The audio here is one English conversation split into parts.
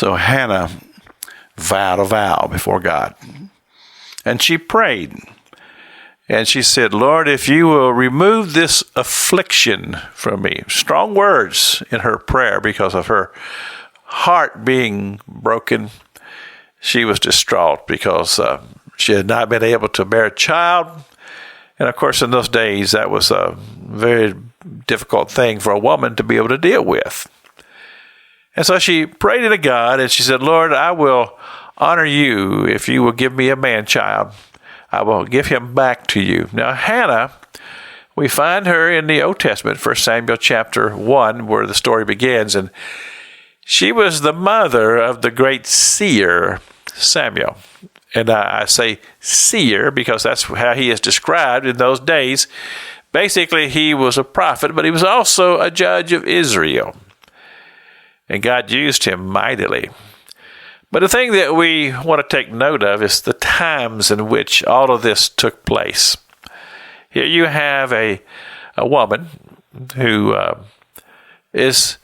So Hannah vowed a vow before God. And she prayed. And she said, Lord, if you will remove this affliction from me. Strong words in her prayer because of her heart being broken. She was distraught because she had not been able to bear a child. And of course, in those days, that was a very difficult thing for a woman to be able to deal with. And so she prayed to God, and she said, Lord, I will honor you if you will give me a man-child. I will give him back to you. Now, Hannah, we find her in the Old Testament, 1 Samuel chapter 1, where the story begins. And she was the mother of the great seer, Samuel. And I say seer because that's how he is described in those days. Basically, he was a prophet, but he was also a judge of Israel. And God used him mightily. But the thing that we want to take note of is the times in which all of this took place. Here you have a woman who is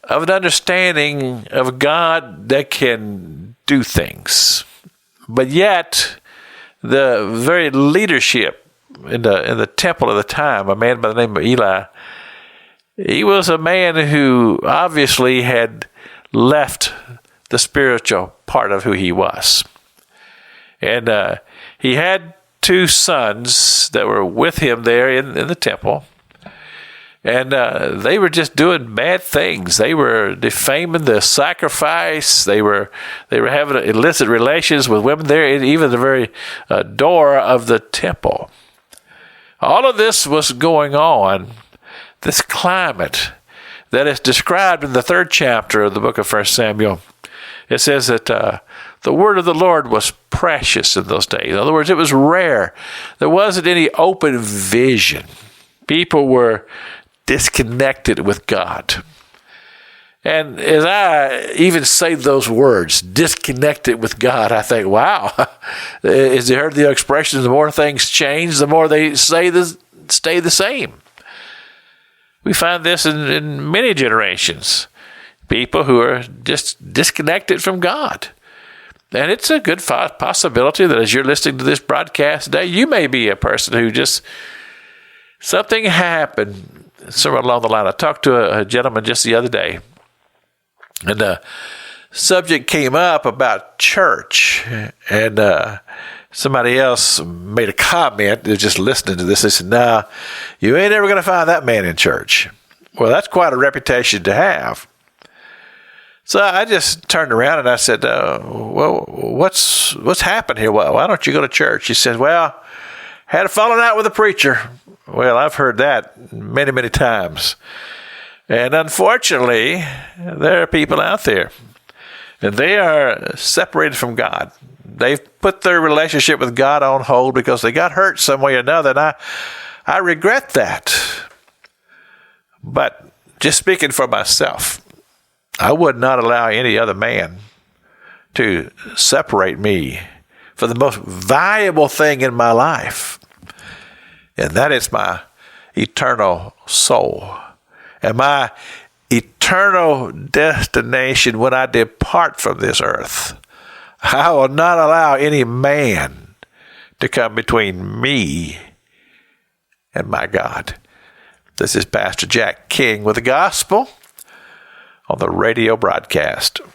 of an understanding of God that can do things. But yet, the very leadership in the temple at the time, a man by the name of Eli, he was a man who obviously had left the spiritual part of who he was. And he had two sons that were with him there in the temple. And they were just doing bad things. They were defaming the sacrifice. They were having illicit relations with women there, in even the very door of the temple. All of this was going on, this climate that is described in the 3rd chapter of the book of 1 Samuel. It says that the word of the Lord was precious in those days. In other words, it was rare. There wasn't any open vision. People were disconnected with God. And as I even say those words, disconnected with God, I think, wow, as you heard the expression, the more things change, the more they stay the same. We find this in many generations. People who are just disconnected from God. And it's a good possibility that as you're listening to this broadcast today, you may be a person who just, something happened somewhere along the line. I talked to a gentleman just the other day, and the subject came up about church, and somebody else made a comment. They're just listening to this. They said, "Nah, you ain't ever going to find that man in church." Well, that's quite a reputation to have. So I just turned around and I said, well, what's happened here? Why don't you go to church? He said, well, had a falling out with a preacher. Well, I've heard that many, many times. And unfortunately, there are people out there, and they are separated from God. They've put their relationship with God on hold because they got hurt some way or another, and I regret that. But just speaking for myself, I would not allow any other man to separate me for the most valuable thing in my life, and that is my eternal soul and my eternal destination when I depart from this earth. I will not allow any man to come between me and my God. This is Pastor Jack King with the gospel on the radio broadcast.